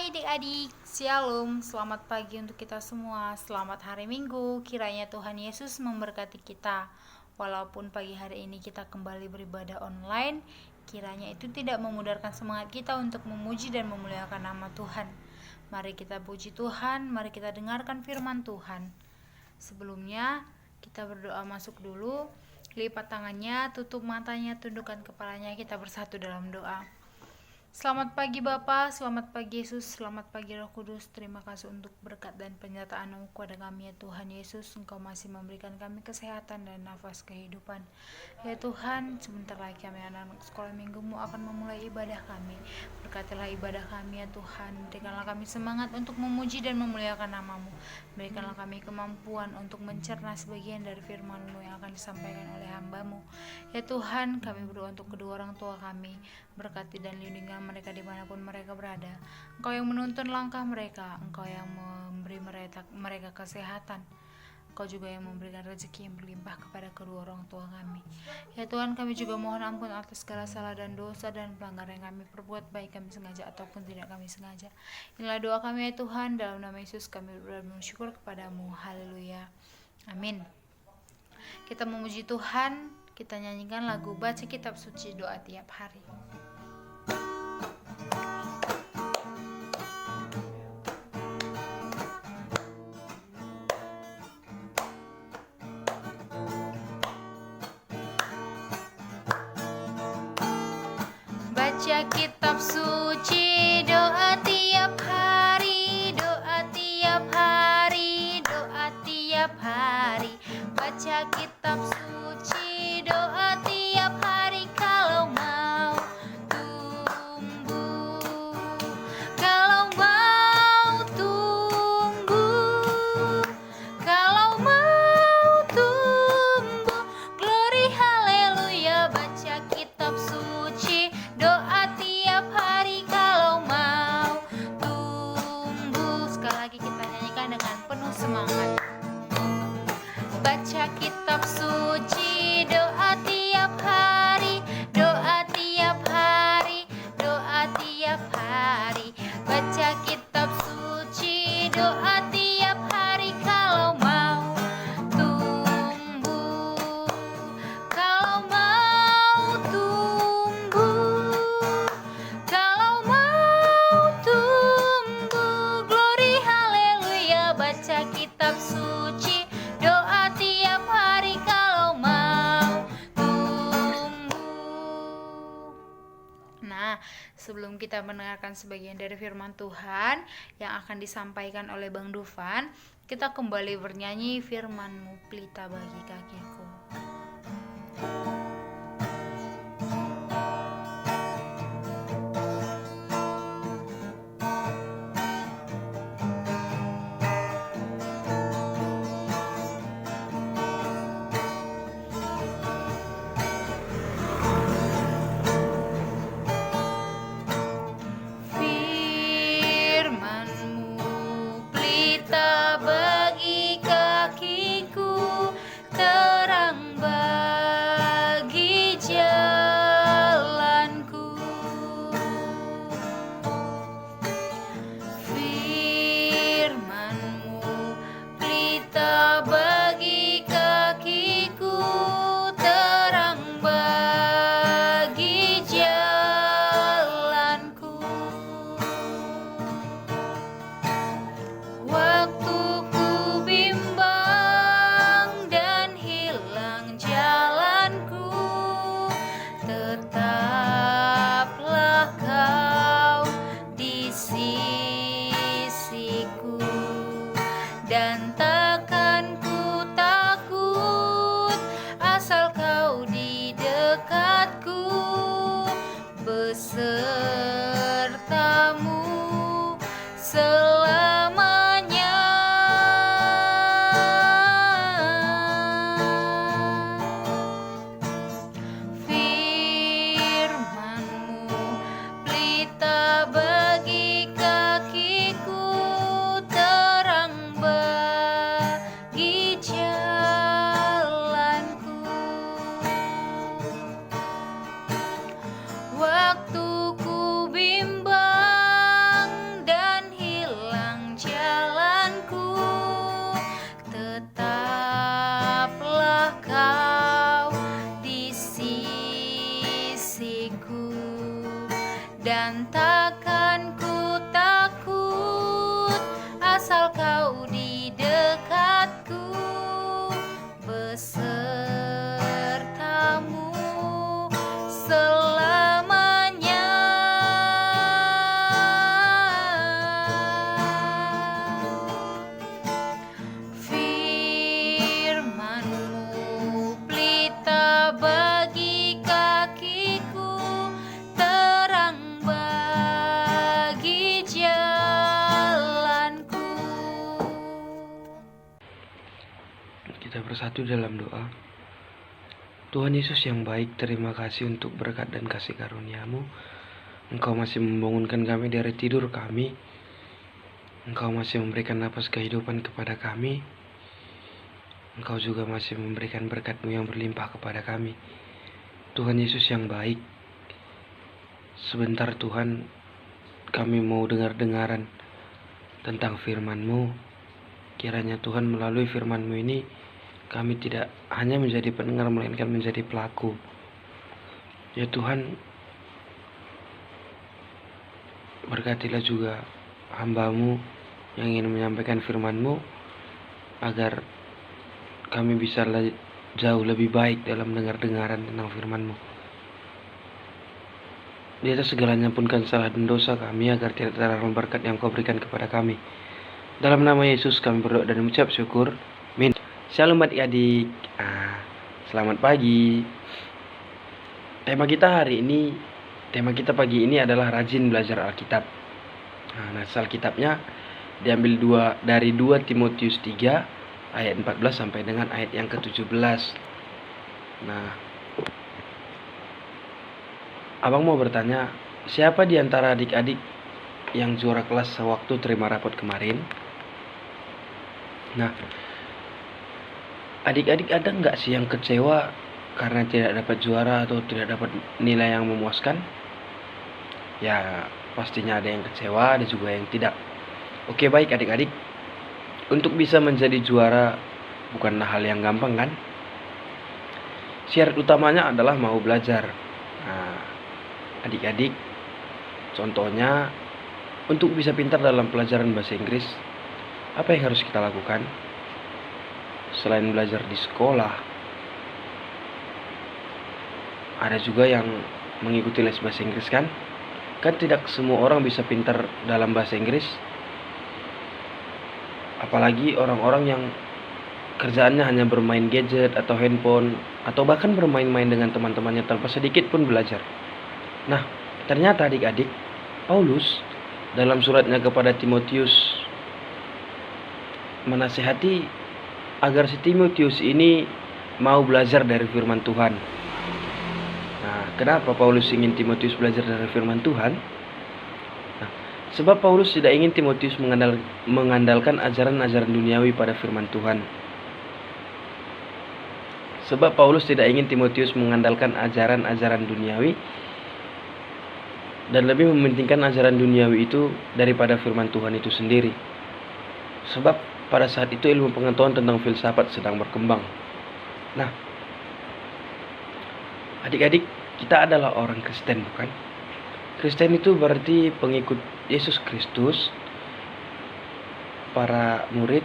Hai adik-adik, Shalom, selamat pagi untuk kita semua. Selamat hari Minggu, kiranya Tuhan Yesus memberkati kita. Walaupun pagi hari ini kita kembali beribadah online, kiranya itu tidak memudarkan semangat kita untuk memuji dan memuliakan nama Tuhan. Mari kita puji Tuhan, mari kita dengarkan firman Tuhan. Sebelumnya kita berdoa masuk dulu. Lipat tangannya, tutup matanya, tundukkan kepalanya, kita bersatu dalam doa. Selamat pagi Bapa, selamat pagi Yesus, selamat pagi Roh Kudus. Terima kasih untuk berkat dan penyertaan-Mu kepada kami ya Tuhan Yesus. Engkau masih memberikan kami kesehatan dan nafas kehidupan. Ya Tuhan, sebentar lagi kami anak-anak sekolah minggumu akan memulai ibadah kami. Berkatilah ibadah kami ya Tuhan. Berikanlah kami semangat untuk memuji dan memuliakan nama-Mu. Berikanlah kami kemampuan untuk mencerna sebagian dari firman-Mu yang akan disampaikan oleh hamba-Mu. Ya Tuhan, kami berdoa untuk kedua orang tua kami. Berkati dan lindungi mereka dimanapun mereka berada. Engkau yang menuntun langkah mereka, Engkau yang memberi mereka kesehatan, Engkau juga yang memberikan rezeki yang berlimpah kepada kedua orang tua kami. Ya Tuhan, kami juga mohon ampun atas segala salah dan dosa dan pelanggaran yang kami perbuat, baik kami sengaja ataupun tidak kami sengaja. Inilah doa kami ya Tuhan, dalam nama Yesus kami berdoa dan bersyukur kepadamu. Haleluya, amin. Kita memuji Tuhan, kita nyanyikan lagu Baca Kitab Suci Doa Tiap Hari. Baca kitab suci, doa tiap hari, doa tiap hari, doa tiap hari. Baca kitab suci, doa tiap hari kalau mau tumbuh, kalau mau tumbuh, kalau mau tumbuh. Glory haleluya, baca kitab suci, doa tiap hari kalau mau tumbuh. Sekali lagi kita nyanyikan dengan penuh semangat. Baca kitab suci, doa tiap hari, doa tiap hari, doa tiap hari. Baca kitab suci, doa tiap hari kalau mau tumbuh, kalau mau tumbuh, kalau mau tumbuh. Glory haleluya, baca kitab suci, doa tiap hari kalau mau tumbuh. Nah, sebelum kita mendengarkan sebagian dari firman Tuhan yang akan disampaikan oleh Bang Dufan, kita kembali bernyanyi firman-Mu pelita bagi kakiku. Firman-Mu pelita bagi kakiku, terang bagi bersatu dalam doa. Tuhan Yesus yang baik, terima kasih untuk berkat dan kasih karunia-Mu. Engkau masih membangunkan kami dari tidur kami. Engkau masih memberikan napas kehidupan kepada kami. Engkau juga masih memberikan berkat-Mu yang berlimpah kepada kami. Tuhan Yesus yang baik, sebentar Tuhan, kami mau dengar-dengaran tentang firman-Mu. Kiranya Tuhan melalui firman-Mu ini, kami tidak hanya menjadi pendengar, melainkan menjadi pelaku. Ya Tuhan, berkatilah juga hamba-Mu yang ingin menyampaikan firman-Mu, agar kami bisa jauh lebih baik dalam dengar-dengaran tentang firman-Mu. Di atas segalanya ampunkan salah dan dosa kami, agar tidak terhalang berkat yang Kau berikan kepada kami. Dalam nama Yesus kami berdoa dan mengucap syukur. Amin. Shalom adik-adik. Selamat pagi. Tema kita pagi ini adalah rajin belajar Alkitab. Nah, Alkitabnya diambil dari 2 Timotius 3 ayat 14 sampai dengan ayat yang ke-17. Nah, abang mau bertanya, siapa di antara adik-adik yang juara kelas sewaktu terima rapot kemarin? Nah, adik-adik ada nggak sih yang kecewa karena tidak dapat juara atau tidak dapat nilai yang memuaskan? Ya, pastinya ada yang kecewa, ada juga yang tidak. Oke, baik adik-adik. Untuk bisa menjadi juara bukanlah hal yang gampang kan? Syarat utamanya adalah mau belajar. Nah, adik-adik, contohnya untuk bisa pintar dalam pelajaran bahasa Inggris, apa yang harus kita lakukan? Selain belajar di sekolah, ada juga yang mengikuti les bahasa Inggris kan? Kan tidak semua orang bisa pintar dalam bahasa Inggris. Apalagi orang-orang yang kerjaannya hanya bermain gadget atau handphone, atau bahkan bermain-main dengan teman-temannya tanpa sedikit pun belajar. Nah, ternyata adik-adik, Paulus dalam suratnya kepada Timotius menasihati agar si Timotius ini mau belajar dari firman Tuhan. Nah, kenapa Paulus ingin Timotius belajar dari firman Tuhan? Nah, sebab Paulus tidak ingin Timotius mengandalkan ajaran-ajaran duniawi pada firman Tuhan. Sebab Paulus tidak ingin Timotius mengandalkan ajaran-ajaran duniawi dan lebih mementingkan ajaran duniawi itu daripada firman Tuhan itu sendiri. Sebab pada saat itu ilmu pengetahuan tentang filsafat sedang berkembang. Nah, adik-adik, kita adalah orang Kristen, bukan? Kristen itu berarti pengikut Yesus Kristus, para murid,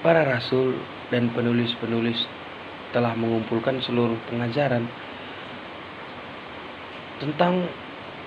para rasul, dan penulis-penulis telah mengumpulkan seluruh pengajaran tentang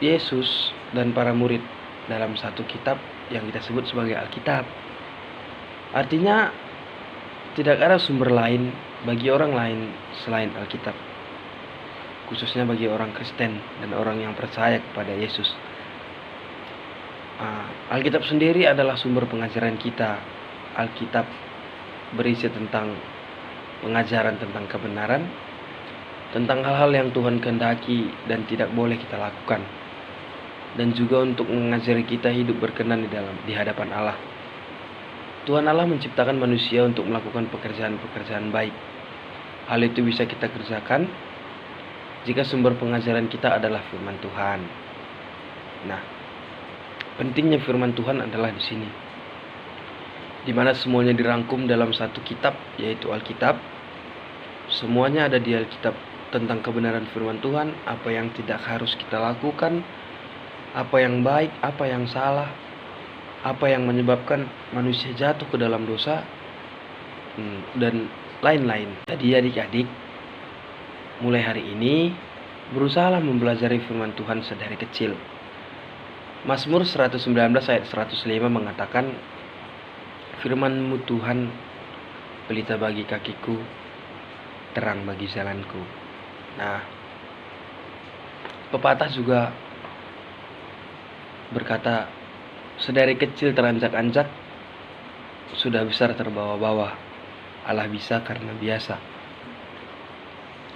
Yesus dan para murid dalam satu kitab yang kita sebut sebagai Alkitab. Artinya, tidak ada sumber lain bagi orang lain selain Alkitab, khususnya bagi orang Kristen dan orang yang percaya kepada Yesus. Alkitab sendiri adalah sumber pengajaran kita. Alkitab berisi tentang pengajaran tentang kebenaran, tentang hal-hal yang Tuhan kehendaki dan tidak boleh kita lakukan, dan juga untuk mengajari kita hidup berkenan di hadapan Allah. Tuhan Allah menciptakan manusia untuk melakukan pekerjaan-pekerjaan baik. Hal itu bisa kita kerjakan jika sumber pengajaran kita adalah firman Tuhan. Nah, pentingnya firman Tuhan adalah di sini, di mana semuanya dirangkum dalam satu kitab, yaitu Alkitab. Semuanya ada di Alkitab tentang kebenaran firman Tuhan, apa yang tidak harus kita lakukan, apa yang baik, apa yang salah, apa yang menyebabkan manusia jatuh ke dalam dosa, dan lain-lain. Jadi adik-adik, mulai hari ini berusahalah mempelajari firman Tuhan sedari kecil. Mazmur 119 ayat 105 mengatakan, firman-Mu Tuhan, pelita bagi kakiku, terang bagi jalanku. Nah, pepatah juga berkata, sedari kecil teranjak-anjak, sudah besar terbawa-bawa. Allah bisa karena biasa.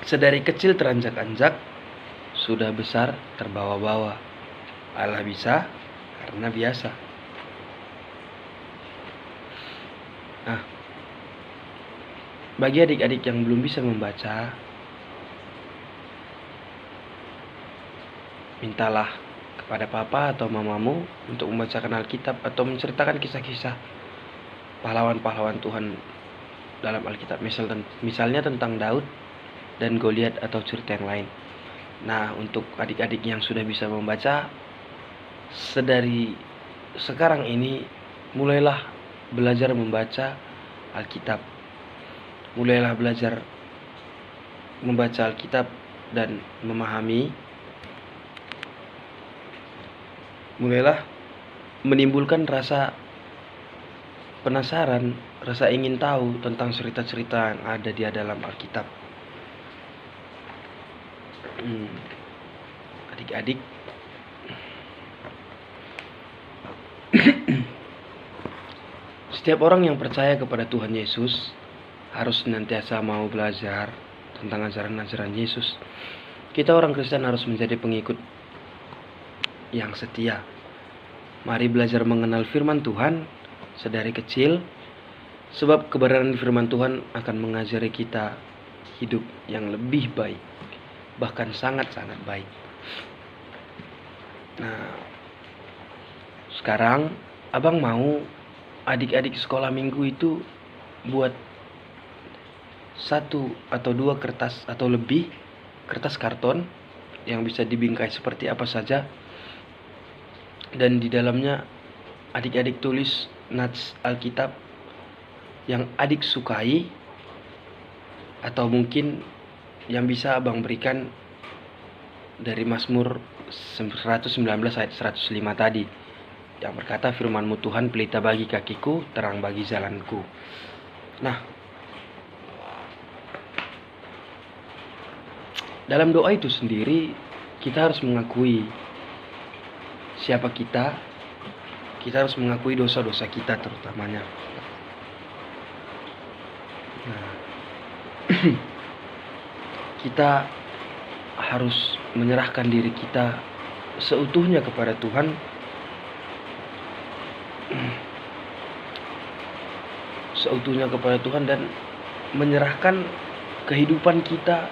Sedari kecil teranjak-anjak, sudah besar terbawa-bawa. Allah bisa karena biasa. Nah, bagi adik-adik yang belum bisa membaca, mintalah kepada papa atau mamamu untuk membacakan Alkitab atau menceritakan kisah-kisah pahlawan-pahlawan Tuhan dalam Alkitab. Misalnya tentang Daud dan Goliat atau cerita yang lain. Nah, untuk adik-adik yang sudah bisa membaca, sedari sekarang ini mulailah belajar membaca Alkitab. Mulailah belajar membaca Alkitab dan memahami. Mulailah menimbulkan rasa penasaran, rasa ingin tahu tentang cerita-cerita yang ada di dalam Alkitab. Adik-adik, setiap orang yang percaya kepada Tuhan Yesus harus senantiasa mau belajar tentang ajaran-ajaran Yesus. Kita orang Kristen harus menjadi pengikut yang setia. Mari belajar mengenal firman Tuhan sedari kecil, sebab kebenaran firman Tuhan akan mengajari kita hidup yang lebih baik, bahkan sangat-sangat baik. Nah, sekarang abang mau adik-adik sekolah minggu itu buat 1 atau 2 kertas atau lebih kertas karton yang bisa dibingkai seperti apa saja, dan di dalamnya adik-adik tulis nats Alkitab yang adik sukai, atau mungkin yang bisa abang berikan dari Mazmur 119 ayat 105 tadi, yang berkata, firman-Mu Tuhan pelita bagi kakiku, terang bagi jalanku. Nah, dalam doa itu sendiri kita harus mengakui siapa kita. Kita harus mengakui dosa-dosa kita terutamanya. Nah, kita harus menyerahkan diri kita seutuhnya kepada Tuhan. Seutuhnya kepada Tuhan dan menyerahkan kehidupan kita,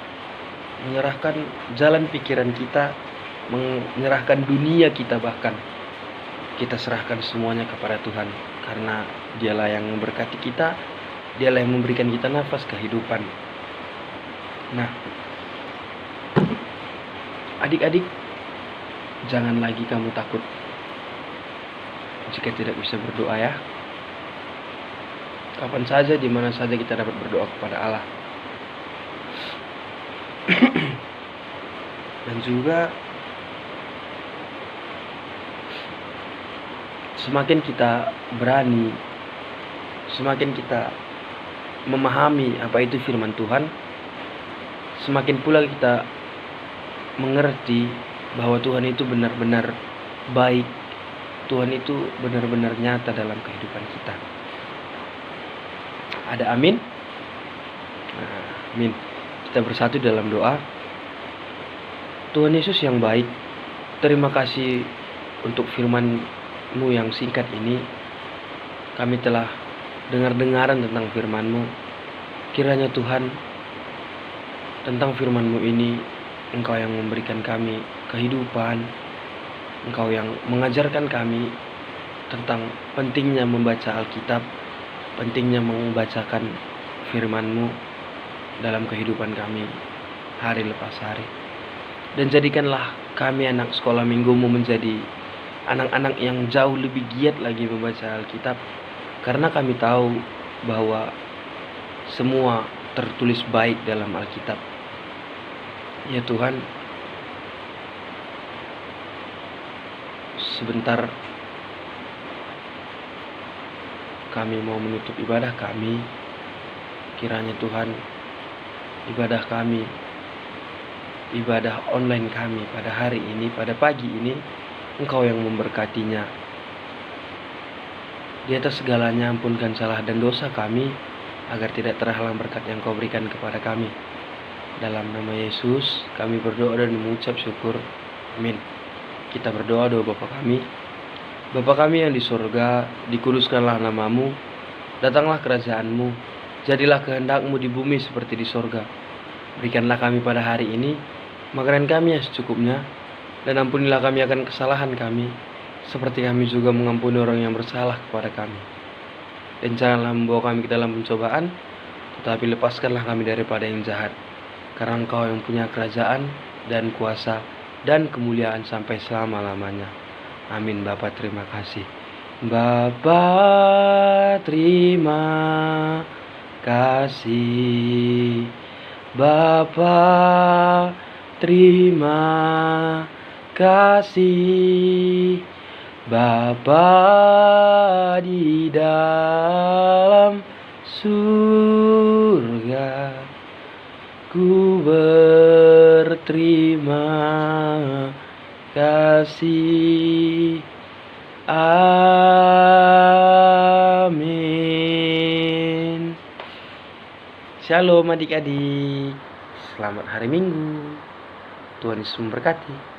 menyerahkan jalan pikiran kita, menyerahkan dunia kita, bahkan kita serahkan semuanya kepada Tuhan, karena Dialah yang memberkati kita, Dialah yang memberikan kita nafas kehidupan. Nah, adik-adik, jangan lagi kamu takut jika tidak bisa berdoa ya. Kapan saja, di mana saja kita dapat berdoa kepada Allah. Dan juga semakin kita berani, semakin kita memahami apa itu firman Tuhan, semakin pula kita mengerti bahwa Tuhan itu benar-benar baik. Tuhan itu benar-benar nyata dalam kehidupan kita. Ada amin? Nah, amin. Kita bersatu dalam doa. Tuhan Yesus yang baik, terima kasih untuk firman-Mu yang singkat ini. Kami telah dengar-dengaran tentang firman-Mu. Kiranya Tuhan, tentang firman-Mu ini, Engkau yang memberikan kami kehidupan, Engkau yang mengajarkan kami tentang pentingnya membaca Alkitab, pentingnya membacakan firman-Mu dalam kehidupan kami hari lepas hari. Dan jadikanlah kami anak sekolah minggu-Mu menjadi anak-anak yang jauh lebih giat lagi membaca Alkitab, karena kami tahu bahwa semua tertulis baik dalam Alkitab. Ya Tuhan, sebentar kami mau menutup ibadah kami. Kiranya Tuhan, ibadah kami, ibadah online kami pada hari ini, pada pagi ini, Engkau yang memberkatinya. Di atas segalanya ampunkan salah dan dosa kami, agar tidak terhalang berkat yang Kau berikan kepada kami. Dalam nama Yesus, kami berdoa dan mengucap syukur. Amin. Kita berdoa doa Bapa kami. Bapa kami yang di surga, dikuduskanlah namamu, datanglah kerajaan-Mu, jadilah kehendak-Mu di bumi seperti di surga. Berikanlah kami pada hari ini makanan kami yang secukupnya, dan ampunilah kami akan kesalahan kami, seperti kami juga mengampuni orang yang bersalah kepada kami. Dan janganlah membawa kami ke dalam pencobaan, tetapi lepaskanlah kami daripada yang jahat. Karena Engkau yang punya kerajaan dan kuasa dan kemuliaan sampai selama-lamanya. Amin. Bapa, terima kasih. Bapa, terima kasih. Bapa, terima kasih. Bapa di dalam surga, ku berterima kasih. Amin. Shalom adik-adik. Selamat hari Minggu. Tuhan Yesus memberkati.